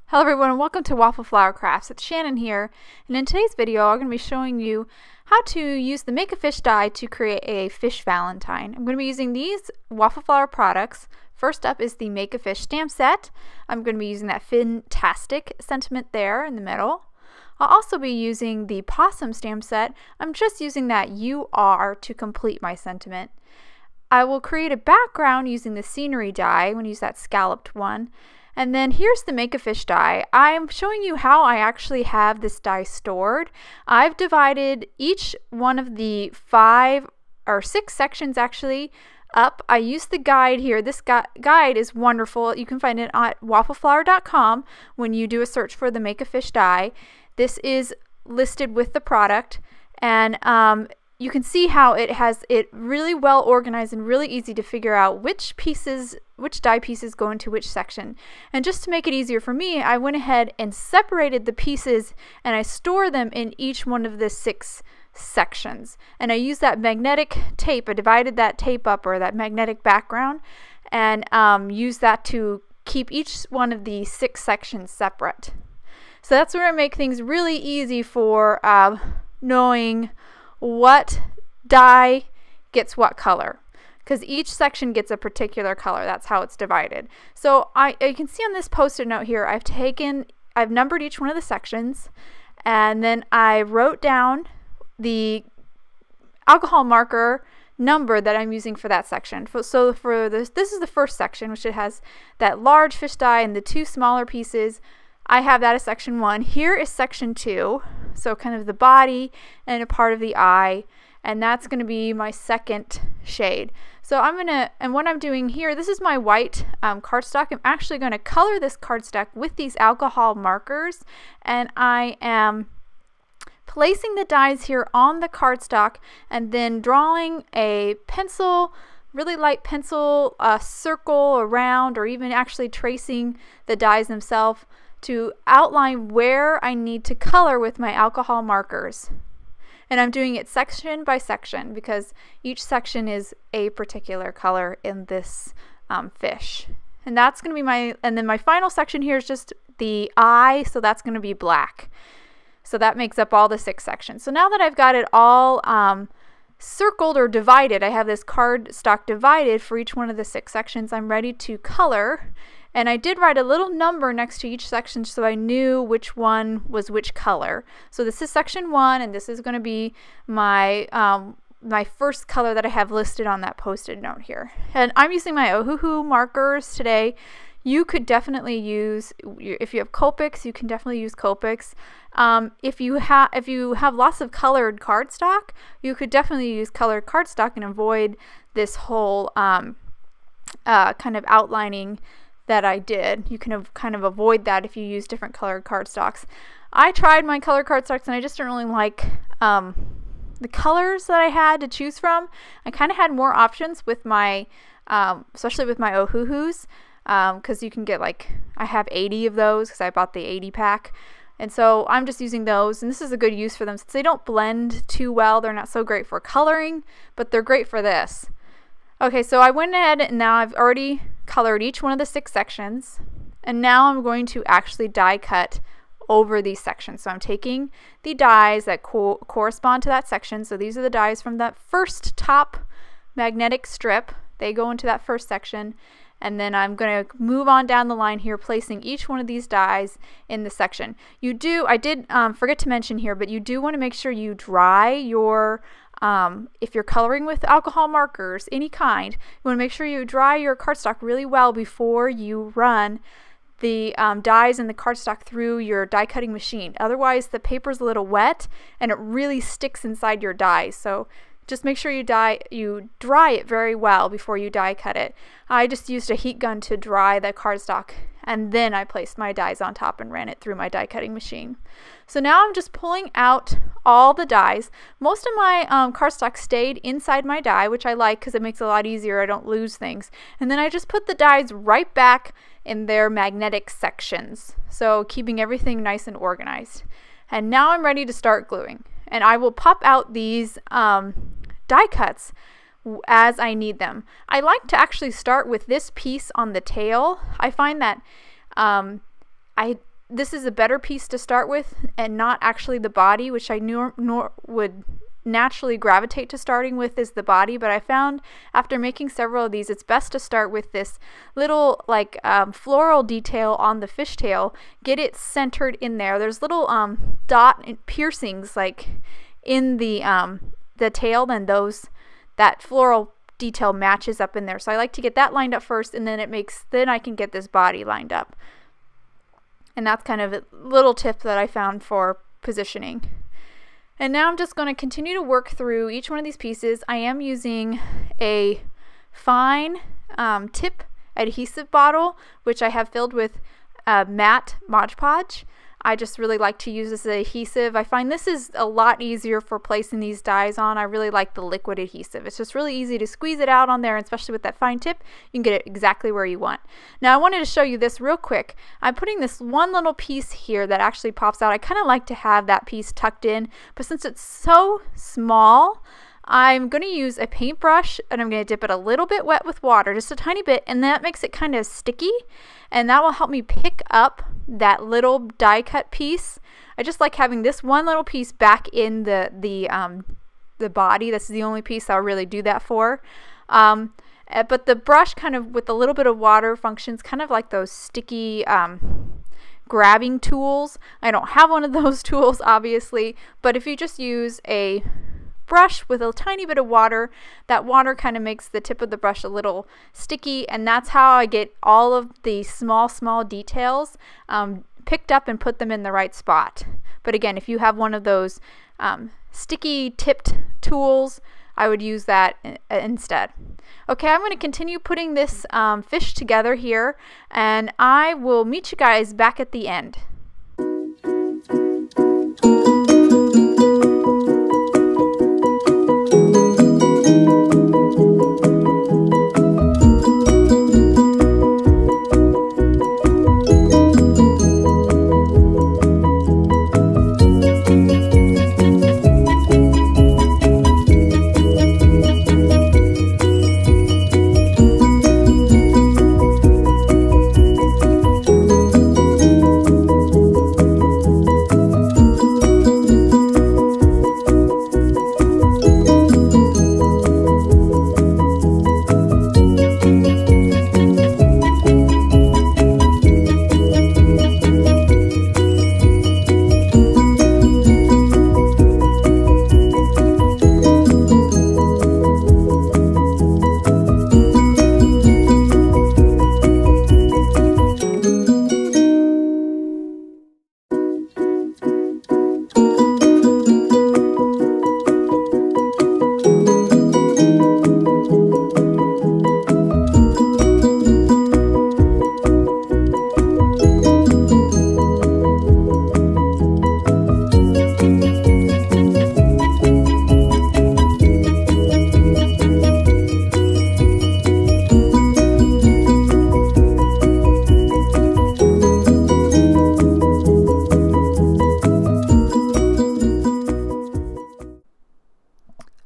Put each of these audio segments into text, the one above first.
Hello everyone and welcome to Waffle Flower Crafts. It's Shannon here, and in today's video I'm going to be showing you how to use the Make a Fish die to create a fish Valentine. I'm going to be using these Waffle Flower products. First up is the Make a Fish stamp set. I'm going to be using that fantastic sentiment there in the middle. I'll also be using the possum stamp set. I'm just using that "you are" to complete my sentiment. I will create a background using the scenery die. I'm going to use that scalloped one. And then here's the Make a Fish die. I'm showing you how I actually have this die stored. I've divided each one of the 5 or 6 sections actually up. I used the guide here. This guide is wonderful. You can find it at waffleflower.com when you do a search for the Make a Fish die. This is listed with the product, and you can see how it has it really well organized and really easy to figure out which die pieces go into which section. And just to make it easier for me, I went ahead and separated the pieces and I store them in each one of the 6 sections. And I used that magnetic tape. I divided that tape up, or that magnetic background, and used that to keep each one of the 6 sections separate. So that's where I make things really easy for knowing what die gets what color, because each section gets a particular color. That's how it's divided. So you can see on this post-it note here, I've numbered each one of the sections, and then I wrote down the alcohol marker number that I'm using for that section. So for this is the first section, which it has that large fish die and the 2 smaller pieces. I have that as section 1. Here is section 2, so kind of the body and a part of the eye, and that's going to be my second shade. So and what I'm doing here, this is my white cardstock. I'm actually going to color this cardstock with these alcohol markers, and I am placing the dies here on the cardstock and then drawing a pencil, really light pencil, a circle around, or even actually tracing the dies themselves to outline where I need to color with my alcohol markers. And I'm doing it section by section because each section is a particular color in this fish. And that's going to be and then my final section here is just the eye, so that's going to be black. So that makes up all the 6 sections. So now that I've got it all circled or divided, I have this cardstock divided for each one of the 6 sections, I'm ready to color. And I did write a little number next to each section so I knew which one was which color. So this is section 1, and this is going to be my my first color that I have listed on that post-it note here. And I'm using my Ohuhu markers today. You could definitely use, if you have Copics, you can definitely use Copics. If you have lots of colored cardstock, you could definitely use colored cardstock and avoid this whole kind of outlining that I did. You can kind of avoid that if you use different colored cardstocks. I tried my colored cardstocks and I just didn't really like the colors that I had to choose from. I kind of had more options with my, especially with my Ohuhus, because you can get I have 80 of those because I bought the 80 pack. And so I'm just using those, and this is a good use for them since they don't blend too well. They're not so great for coloring, but they're great for this. Okay, so I went ahead and now I've already colored each one of the 6 sections, and now I'm going to actually die cut over these sections. So I'm taking the dies that correspond to that section. So these are the dies from that first top magnetic strip. They go into that first section, and then I'm going to move on down the line here, placing each one of these dies in the section. I did forget to mention here, but you do want to make sure you dry your if you're coloring with alcohol markers, any kind, you want to make sure you dry your cardstock really well before you run the dies and the cardstock through your die cutting machine. Otherwise, the paper's a little wet and it really sticks inside your dies. So just make sure you dry it very well before you die cut it. I just used a heat gun to dry the cardstock, and then I placed my dies on top and ran it through my die cutting machine. So now I'm just pulling out all the dies. Most of my cardstock stayed inside my die, which I like because it makes it a lot easier. I don't lose things. And then I just put the dies right back in their magnetic sections, so keeping everything nice and organized. And now I'm ready to start gluing. And I will pop out these die cuts as I need them. I like to actually start with this piece on the tail. I find that I this is a better piece to start with and not actually the body, which I would naturally gravitate to starting with is the body, but I found after making several of these it's best to start with this little like floral detail on the fishtail. Get it centered in there. There's little dot piercings like in the tail, then that floral detail matches up in there. So I like to get that lined up first, and then then I can get this body lined up. And that's kind of a little tip that I found for positioning. And now I'm just going to continue to work through each one of these pieces. I am using a fine tip adhesive bottle, which I have filled with matte Mod Podge. I just really like to use this as adhesive. I find this is a lot easier for placing these dies on. I really like the liquid adhesive. It's just really easy to squeeze it out on there, and especially with that fine tip, you can get it exactly where you want. Now I wanted to show you this real quick. I'm putting this one little piece here that actually pops out. I kind of like to have that piece tucked in, but since it's so small, I'm going to use a paintbrush and I'm going to dip it a little bit wet with water, just a tiny bit, and that makes it kind of sticky, and that will help me pick up that little die cut piece. I just like having this one little piece back in the body. This is the only piece I'll really do that for. But the brush kind of with a little bit of water functions kind of like those sticky grabbing tools. I don't have one of those tools obviously, but if you just use a brush with a tiny bit of water, that water kind of makes the tip of the brush a little sticky, and that's how I get all of the small details picked up and put them in the right spot. But again, if you have one of those sticky tipped tools, I would use that instead. Okay, I'm going to continue putting this fish together here, and I will meet you guys back at the end.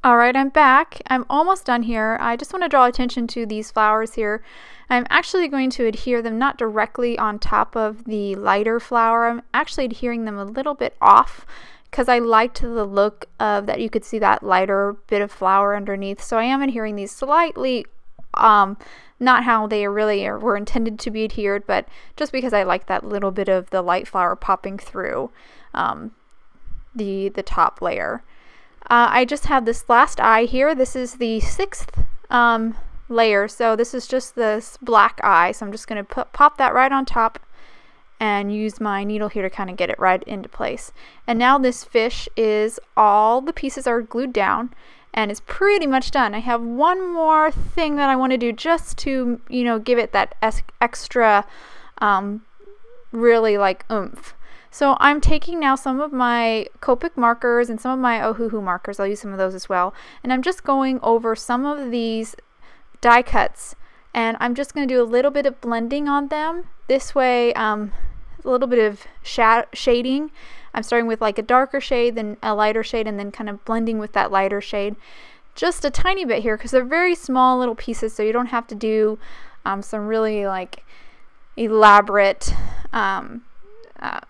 Alright, I'm back. I'm almost done here. I just want to draw attention to these flowers here. I'm actually going to adhere them not directly on top of the lighter flower. I'm actually adhering them a little bit off because I liked the look of that. You could see that lighter bit of flower underneath. So I am adhering these slightly, not how they really were intended to be adhered, but just because I like that little bit of the light flower popping through the top layer. I just have this last eye here. This is the 6th layer, so this is just this black eye. So I'm just going to pop that right on top and use my needle here to kind of get it right into place. And now this fish is, all the pieces are glued down and it's pretty much done. I have one more thing that I want to do just to, you know, give it that extra really like oomph. So I'm taking now some of my Copic markers and some of my Ohuhu markers. I'll use some of those as well. And I'm just going over some of these die cuts, and I'm just going to do a little bit of blending on them. This way, a little bit of shading. I'm starting with like a darker shade, then a lighter shade, and then kind of blending with that lighter shade. Just a tiny bit here because they're very small little pieces, so you don't have to do some really like elaborate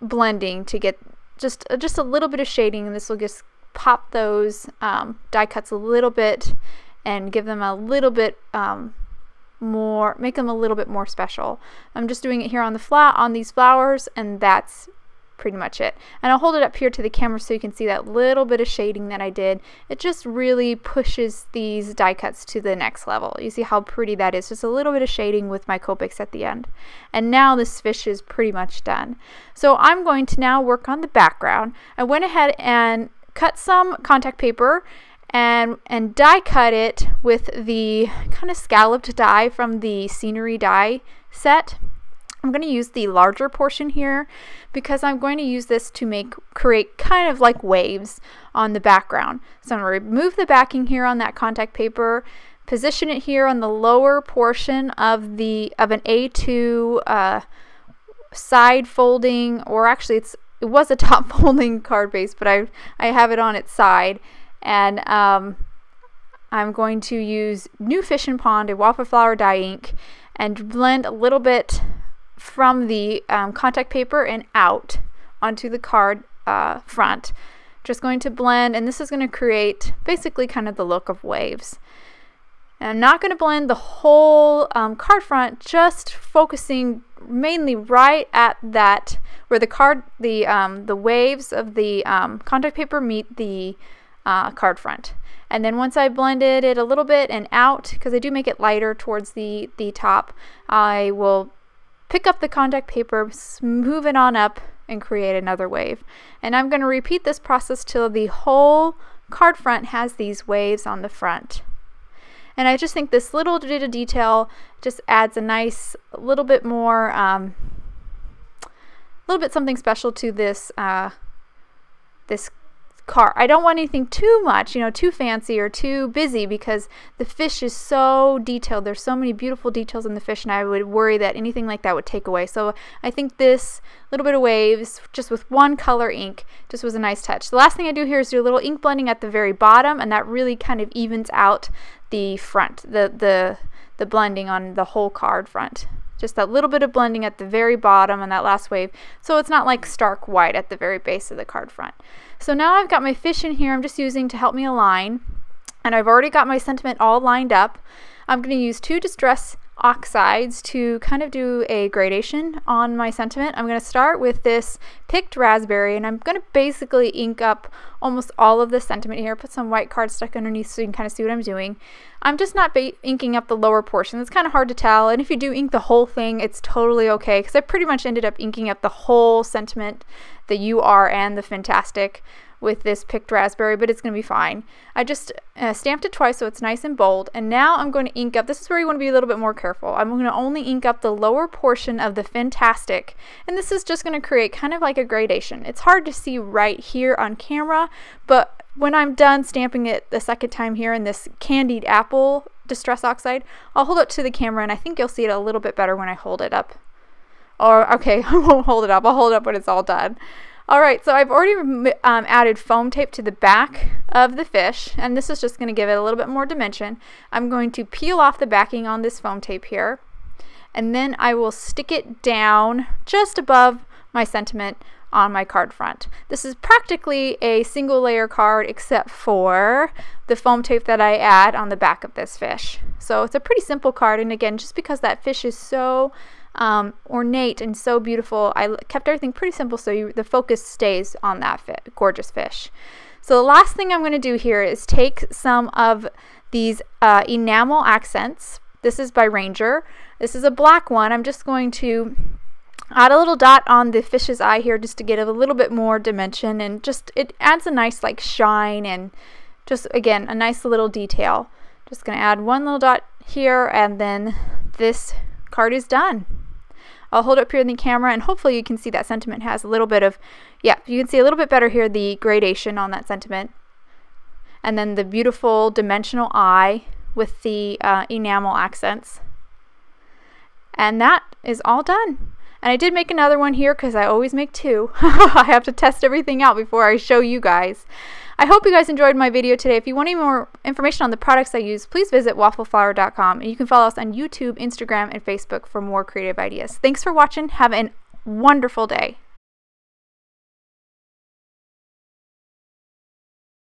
blending to get just a little bit of shading, and this will just pop those die cuts a little bit and give them a little bit more, make them a little bit more special. I'm just doing it here on these flowers, and that's pretty much it. And I'll hold it up here to the camera so you can see that little bit of shading that I did. It just really pushes these die cuts to the next level. You see how pretty that is, just a little bit of shading with my Copics at the end. And now this fish is pretty much done. So I'm going to now work on the background. I went ahead and cut some contact paper and die cut it with the kind of scalloped die from the scenery die set. I'm going to use the larger portion here because I'm going to use this to create kind of like waves on the background. So I'm going to remove the backing here on that contact paper, position it here on the lower portion of an A2 side folding, or actually it was a top folding card base, but I have it on its side. And I'm going to use New Fish and Pond, a Waffle Flower dye ink, and blend a little bit from the contact paper and out onto the card front. Just going to blend, and this is going to create basically kind of the look of waves. And I'm not going to blend the whole card front, just focusing mainly right at that where the waves of the contact paper meet the card front. And then once I blended it a little bit and out, because I do make it lighter towards the top, I will pick up the contact paper, move it on up, and create another wave. And I'm going to repeat this process till the whole card front has these waves on the front. And I just think this little bit of detail just adds a nice little bit more, something special to this this card. I don't want anything too much, too fancy or too busy, because the fish is so detailed. There's so many beautiful details in the fish, and I would worry that anything like that would take away. So I think this little bit of waves, just with one color ink, just was a nice touch. The last thing I do here is do a little ink blending at the very bottom, and that really kind of evens out the front, the blending on the whole card front. Just that little bit of blending at the very bottom on that last wave, so it's not like stark white at the very base of the card front. So now I've got my fish in here I'm just using to help me align, and I've already got my sentiment all lined up. I'm going to use 2 Distress Oxides to kind of do a gradation on my sentiment. I'm going to start with this picked raspberry, and I'm going to basically ink up almost all of the sentiment here. Put some white cardstock underneath so you can kind of see what I'm doing. I'm just not inking up the lower portion. It's kind of hard to tell, and if you do ink the whole thing, it's totally okay, because I pretty much ended up inking up the whole sentiment, the UR and the Fantastic, with this picked raspberry, but it's going to be fine. I just stamped it twice so it's nice and bold, and now I'm going to ink up, this is where you want to be a little bit more careful. I'm going to only ink up the lower portion of the Fantastic, and this is just going to create kind of like a gradation. It's hard to see right here on camera, but when I'm done stamping it the second time here in this Candied Apple Distress Oxide, I'll hold it to the camera, and I think you'll see it a little bit better when I hold it up. Or, okay, I won't hold it up. I'll hold it up when it's all done. Alright, so I've already added foam tape to the back of the fish, and this is just going to give it a little bit more dimension. I'm going to peel off the backing on this foam tape here, and then I will stick it down just above my sentiment on my card front. This is practically a single layer card except for the foam tape that I add on the back of this fish. So it's a pretty simple card, and again, just because that fish is so ornate and so beautiful, I kept everything pretty simple so the focus stays on that gorgeous fish. So the last thing I'm going to do here is take some of these enamel accents. This is by Ranger. This is a black one. I'm just going to add a little dot on the fish's eye here just to get a little bit more dimension, and just it adds a nice like shine and just again a nice little detail. Just going to add one little dot here, and then this card is done. I'll hold it up here in the camera, and hopefully you can see that sentiment has a little bit of, yeah, you can see a little bit better here the gradation on that sentiment, and then the beautiful dimensional eye with the enamel accents. And that is all done. And I did make another one here because I always make 2. I have to test everything out before I show you guys. I hope you guys enjoyed my video today. If you want any more information on the products I use, please visit waffleflower.com, and you can follow us on YouTube, Instagram, and Facebook for more creative ideas. Thanks for watching. Have a wonderful day.